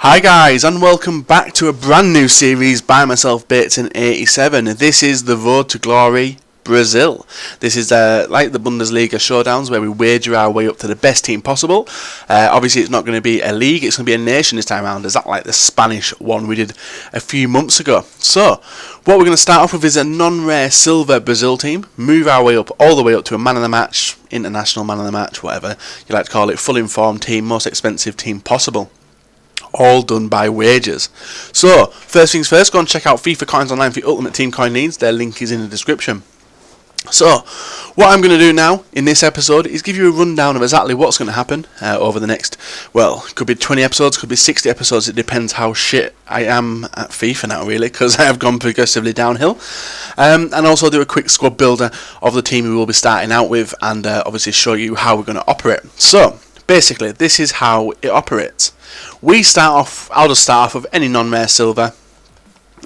Hi guys, and welcome back to a brand new series by myself, Bateson87. This is the Road to Glory Brazil. This is like the Bundesliga showdowns where we wager our way up to the best team possible. Obviously it's not going to be a league, it's going to be a nation this time around. Is that like the Spanish one we did a few months ago? So, what we're going to start off with is a non-rare silver Brazil team. Move our way up, all the way up to a man of the match, international man of the match, whatever you like to call it, full informed team, most expensive team possible. All done by wagers. So, first things first, go and check out FIFA Coins Online for your ultimate team coin needs. Their link is in the description. So, what I'm going to do now in this episode is give you a rundown of exactly what's going to happen over the next, well, could be 20 episodes, could be 60 episodes, it depends how shit I am at FIFA now really, because I have gone progressively downhill. And also do a quick squad builder of the team we will be starting out with, and obviously show you how we're going to operate. So, basically, this is how it operates. We start off, I'll just start off with any non-rare silver.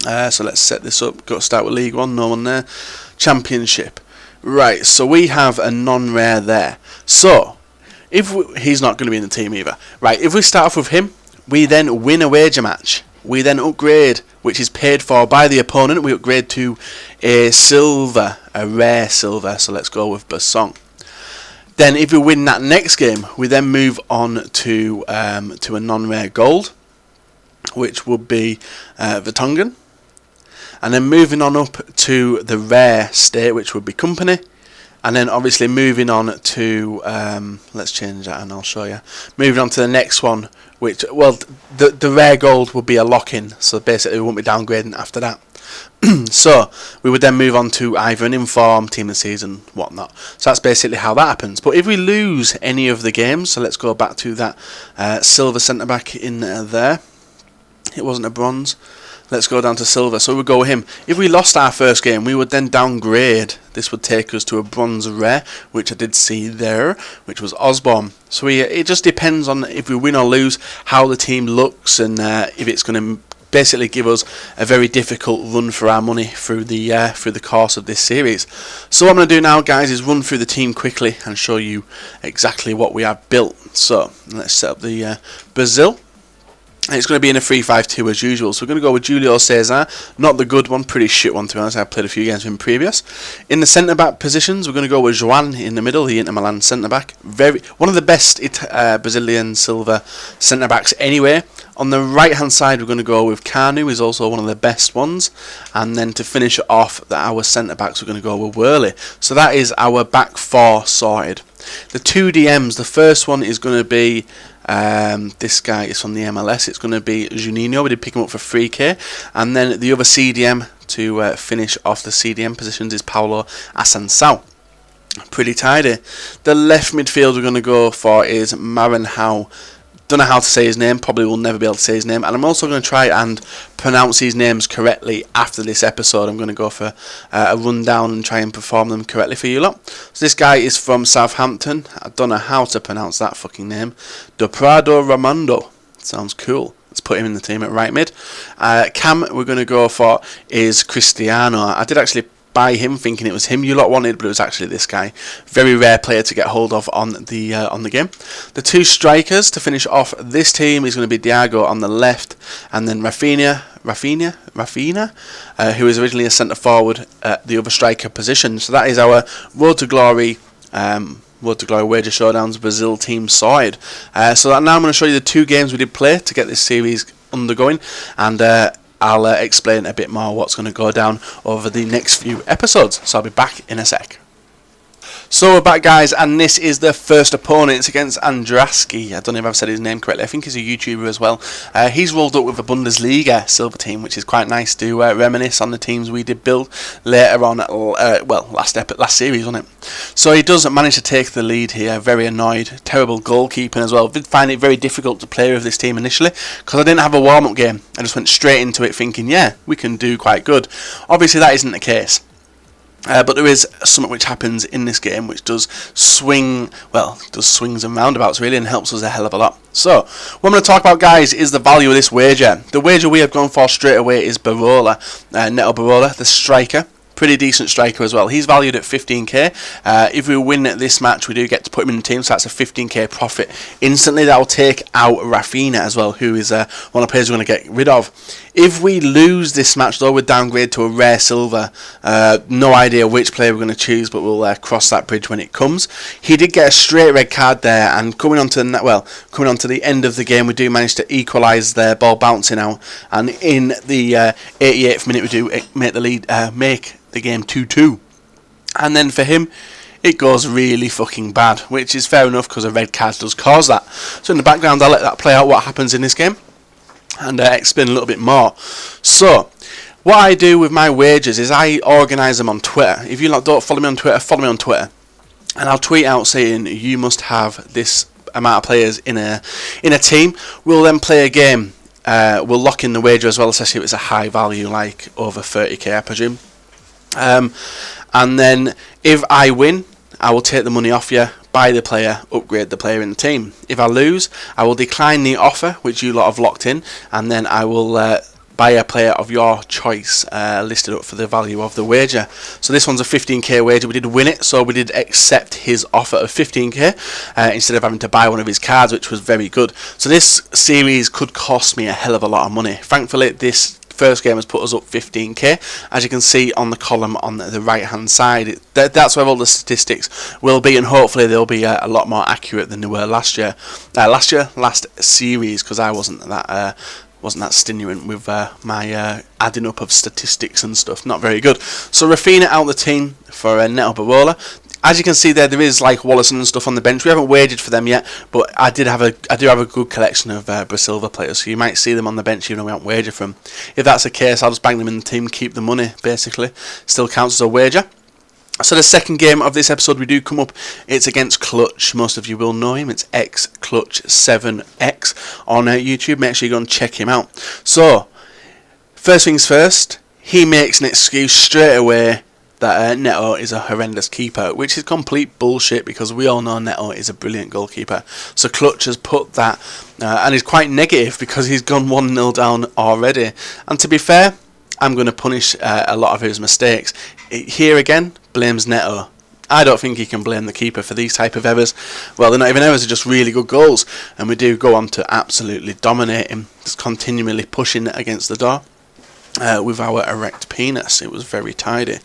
So let's set this up. Got to start with League 1, no one there. Championship. Right, so we have a non-rare there. So, he's not going to be in the team either. Right, if we start off with him, we then win a wager match. We then upgrade, which is paid for by the opponent. We upgrade to a silver, a rare silver. So let's go with Basong. Then if we win that next game, we then move on to a non-rare gold, which would be Vertonghen. And then moving on up to the rare state, which would be Company. And then obviously moving on to, let's change that and I'll show you. Moving on to the next one, which, well, the rare gold would be a lock-in. So basically we won't be downgrading after that. So, we would then move on to either an inform, team of the season, whatnot. So that's basically how that happens. But if we lose any of the games, so let's go back to that silver centre-back in there. It wasn't a bronze. Let's go down to silver. So we'll go with him. If we lost our first game, we would then downgrade. This would take us to a bronze rare, which I did see there, which was Osborne. So it just depends on if we win or lose, how the team looks, and if it's going to basically give us a very difficult run for our money through the course of this series. So what I'm going to do now, guys, is run through the team quickly and show you exactly what we have built. So let's set up the Brazil. It's going to be in a 3-5-2 as usual. So we're going to go with Julio Cesar, not the good one, pretty shit one to be honest. I've played a few games with him previous. In the centre back positions, we're going to go with João in the middle, the Inter Milan centre back. One of the best Brazilian silver centre backs anyway. On the right hand side, we're going to go with Canu, who's also one of the best ones. And then to finish it off, our centre backs, we're going to go with Worley. So that is our back four sorted. The two DMs, the first one is going to be this guy is from the MLS. It's going to be Juninho. We did pick him up for 3k. And then the other CDM to finish off the CDM positions is Paulo Assunção. Pretty tidy. The left midfield we're going to go for is Maranhão. Don't know how to say his name, probably will never be able to say his name, and I'm also going to try and pronounce these names correctly after this episode. I'm going to go for a rundown and try and perform them correctly for you lot. So this guy is from Southampton. I don't know how to pronounce that fucking name. Do Prado Ramondo. Sounds cool. Let's put him in the team at right mid. Cam we're going to go for is Cristiano. I did actually buy him thinking it was him you lot wanted, but it was actually this guy. Very rare player to get hold of on the game. The two strikers to finish off this team is going to be Diago on the left, and then Rafinha, who is originally a centre forward at the other striker position. So that is our Road to Glory Wager Showdowns Brazil team side. So now I'm going to show you the two games we did play to get this series undergoing, and I'll explain a bit more what's going to go down over the next few episodes. So I'll be back in a sec. So we're back, guys, and this is the first opponent. It's against Andrasky. I don't know if I've said his name correctly. I think he's a YouTuber as well. He's rolled up with a Bundesliga silver team, which is quite nice to reminisce on the teams we did build later on, last series, wasn't it? So he does manage to take the lead here. Very annoyed. Terrible goalkeeping as well. Did find it very difficult to play with this team initially because I didn't have a warm-up game. I just went straight into it thinking, yeah, we can do quite good. Obviously, that isn't the case. But there is something which happens in this game which does swings and roundabouts really, and helps us a hell of a lot. So, what I'm going to talk about, guys, is the value of this wager. The wager we have gone for straight away is Barola, Neto Barola, the striker. Pretty decent striker as well. He's valued at 15k. If we win this match, we do get to put him in the team, so that's a 15k profit instantly. That will take out Rafinha as well, who is one of the players we're going to get rid of. If we lose this match, though, we're downgraded to a rare silver. No idea which player we're going to choose, but we'll cross that bridge when it comes. He did get a straight red card there, and coming on to the end of the game, we do manage to equalise their ball bouncing out, and in the 88th minute, we do make the game 2-2. And then for him, it goes really fucking bad, which is fair enough because a red card does cause that. So in the background, I'll let that play out what happens in this game and explain a little bit more. So what I do with my wagers is I organise them on Twitter. If you don't follow me on Twitter, follow me on Twitter, and I'll tweet out saying you must have this amount of players in a team. We'll then play a game. We'll lock in the wager as well, especially if it's a high value like over 30k, I presume. And then if I win, I will take the money off you, buy the player, upgrade the player in the team. If I lose, I will decline the offer which you lot have locked in, and then I will buy a player of your choice listed up for the value of the wager. So this one's a 15k wager. We did win it, so we did accept his offer of 15k instead of having to buy one of his cards, which was very good. So this series could cost me a hell of a lot of money. Thankfully, this first game has put us up 15k, as you can see on the column on the right hand side. That's where all the statistics will be, and hopefully they'll be a lot more accurate than they were last series, because I wasn't that stimulating with my adding up of statistics and stuff. Not very good. So Rafinha out the team for Neto Barola. As you can see there is like Wallison and stuff on the bench. We haven't wagered for them yet, but I do have a good collection of Brasilva players, so you might see them on the bench even though we haven't wagered for them. If that's the case, I'll just bang them in the team, keep the money, basically. Still counts as a wager. So the second game of this episode we do come up, it's against Clutch. Most of you will know him. It's xClutch7x on YouTube. Make sure you go and check him out. So, first things first, he makes an excuse straight away that Neto is a horrendous keeper, which is complete bullshit because we all know Neto is a brilliant goalkeeper. So Clutch has put that and is quite negative because he's gone 1-0 down already. And to be fair, I'm going to punish a lot of his mistakes. Here again, blames Neto. I don't think he can blame the keeper for these type of errors. Well, they're not even errors, they're just really good goals. And we do go on to absolutely dominate him, just continually pushing it against the door. With our erect penis. It was very tidy.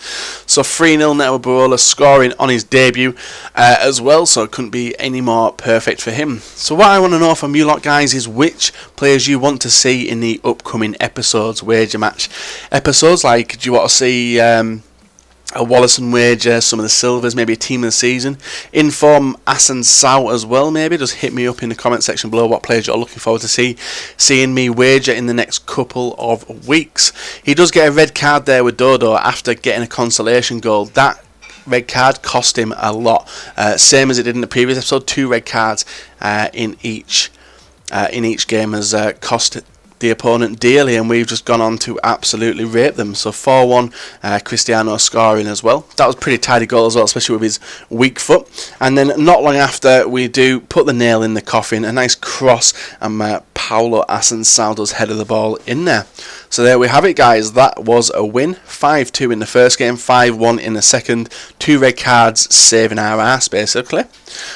So 3-0 Neto Barola, scoring on his debut as well, so it couldn't be any more perfect for him. So what I want to know from you lot guys is which players you want to see in the upcoming episodes, wager match episodes. Like, do you want to see a Wallison wager, some of the silvers, maybe a team of the season, inform Asen Sao as well? Maybe just hit me up in the comment section below what players you're looking forward to seeing me wager in the next couple of weeks. He does get a red card there with Dodo after getting a consolation goal. That red card cost him a lot, same as it did in the previous episode. 2 red cards in each game has cost the opponent dearly, and we've just gone on to absolutely rape them. So 4-1, Cristiano scoring as well. That was a pretty tidy goal as well, especially with his weak foot. And then not long after, we do put the nail in the coffin, a nice cross, and Paulo Asensaldo's head of the ball in there. So there we have it guys, that was a win. 5-2 in the first game, 5-1 in the second. 2 red cards saving our ass basically.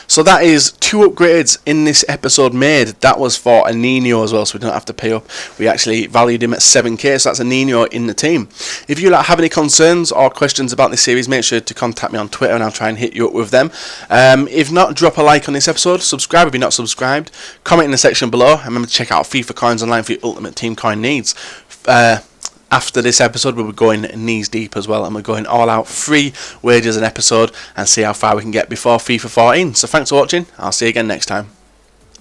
So that is 2 upgrades in this episode made. That was for a Nino as well, so we don't have to pay up. We actually valued him at 7k, so that's a Nino in the team. If you have any concerns or questions about this series, make sure to contact me on Twitter and I'll try and hit you up with them. If not, drop a like on this episode, subscribe if you're not subscribed, comment in the section below, and remember to check out FIFA Coins Online for your ultimate team coin needs. After this episode, we'll be going knees deep as well, and we're going all out, 3 wagers an episode, and see how far we can get before FIFA 14. So thanks for watching, I'll see you again next time.